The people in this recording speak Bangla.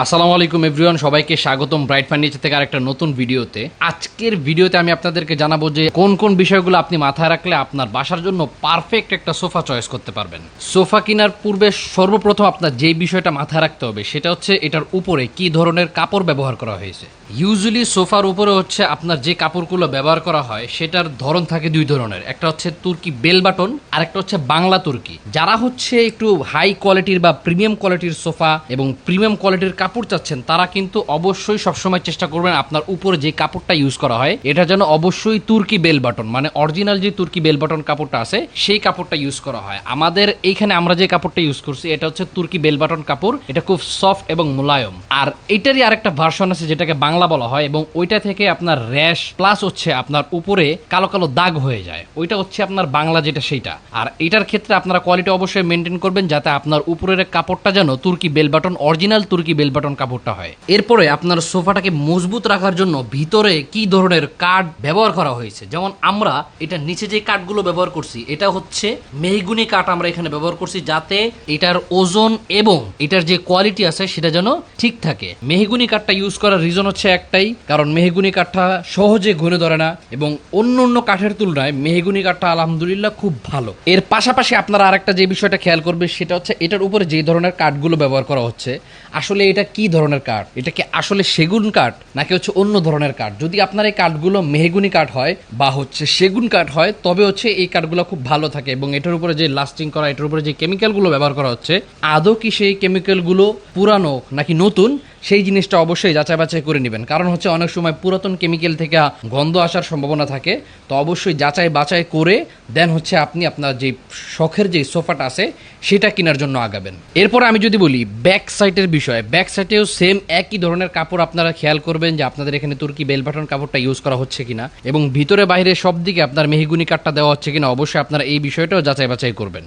আসসালামু আলাইকুম এভরিওয়ান, সবাইকে স্বাগতম ব্রাইট ফার্নিচার থেকে আরেকটা নতুন ভিডিওতে। আজকের ভিডিওতে আমি আপনাদেরকে জানাবো যে কোন কোন বিষয়গুলো আপনি মাথায় রাখলে আপনার বাসার জন্য পারফেক্ট একটা সোফা চয়েস করতে পারবেন। সোফা কেনার পূর্বে সর্বপ্রথম আপনার যেই বিষয়টা মাথায় রাখতে হবে সেটা হচ্ছে এটার উপরে কি ধরনের কাপড় ব্যবহার করা হয়েছে। ইউজুয়ালি সোফার উপরে হচ্ছে আপনার যে কাপড়গুলো ব্যবহার করা হয় সেটার ধরন থাকে দুই ধরনের, একটা হচ্ছে তুর্কি বেল বাটন আর একটা হচ্ছে বাংলা তুর্কি। যারা হচ্ছে একটু হাই কোয়ালিটির বা প্রিমিয়াম কোয়ালিটির সোফা এবং প্রিমিয়াম কোয়ালিটির কাপড় চাচ্ছেন তারা কিন্তু অবশ্যই সবসময় চেষ্টা করবেন আপনার উপরে যে কাপড়টা ইউজ করা হয় এটা যেন অবশ্যই তুর্কি বেল বাটন, মানে অরিজিনাল যে তুর্কি বেল বাটন কাপড়টা আছে সেই কাপড়টা ইউজ করা হয়। আমাদের এইখানে আমরা যে কাপড়টা ইউজ করছি এটা হচ্ছে তুর্কি বেল বাটন কাপড়, এটা খুব সফট এবং মোলায়ম। আর এটারই আরেকটা ভার্সন আছে যেটাকে বাংলা বলা হয় এবং ওইটা থেকে আপনার র্যাশ প্লাস হচ্ছে আপনার উপরে কালো কালো দাগ হয়ে যায়, ওইটা হচ্ছে আপনার বাংলা যেটা সেইটা। আর এটার ক্ষেত্রে আপনারা কোয়ালিটি অবশ্যই মেনটেন করবেন যাতে আপনার উপরের কাপড়টা যেন তুর্কি বেল বাটন অরিজিনাল তুর্কি বেল বাটন কাপড়টা হয়। এরপরে আপনার সোফাটাকে মজবুত রাখার জন্য ভিতরে কি ধরনের কাঠ ব্যবহার করা হয়েছে, যেমন আমরা এটা নিচে যে কাঠগুলো ব্যবহার করছি এটা হচ্ছে মেহগুনি কাঠ আমরা এখানে ব্যবহার করছি যাতে এটার ওজন এবং এটার যে কোয়ালিটি আছে সেটা যেন ঠিক থাকে। মেহগুনি কাঠটা ইউজ করার রিজন হচ্ছে একটাই, কারণ মেহগুনি কাঠটা সহজে ঘুরে ধরে না এবং অন্য অন্য কাঠের তুলনায় মেহগুনি কাঠটা আলহামদুলিল্লাহ খুব ভালো। এর পাশাপাশি আপনারা আরেকটা যে বিষয়টা খেয়াল করবে সেটা হচ্ছে এটার উপরে যে ধরনের কাঠগুলো ব্যবহার করা হচ্ছে আসলে এটা কি ধরনের কাঠ, এটা কি আসলে সেগুন কাঠ নাকি হচ্ছে অন্য ধরনের কাঠ। যদি আপনার এই কাঠগুলো মেহগুনি কাঠ হয় বা হচ্ছে সেগুন কাঠ হয় তবে হচ্ছে এই কাঠগুলো খুব ভালো থাকে এবং এটার উপরে যে লাস্টিং করা এটার উপরে যে কেমিক্যালগুলো ব্যবহার করা হচ্ছে আদৌ কি সেই কেমিক্যালগুলো পুরানো নাকি নতুন সেই জিনিসটা অবশ্যই যাচাই বাছাই করে নেবেন, কারণ হচ্ছে অনেক সময় পুরাতন কেমিক্যাল থেকে গন্ধ আসার সম্ভাবনা থাকে। তো অবশ্যই যাচাই বাছাই করে দেন হচ্ছে আপনি আপনার যে শখের যে সোফাটা আছে সেটা কেনার জন্য আগাবেন। এরপর আমি যদি বলি ব্যাক সাইডের বিষয়, ব্যাক সাইডেও সেম একই ধরনের কাপড় আপনারা খেয়াল করবেন যে আপনাদের এখানে তুর্কি বেল বাটন কাপড়টা ইউজ করা হচ্ছে কিনা এবং ভিতরে বাইরে সব দিকে আপনার মেহগুনি কাঠটা দেওয়া হচ্ছে কিনা, অবশ্যই আপনারা এই বিষয়টাও যাচাই বাছাই করবেন।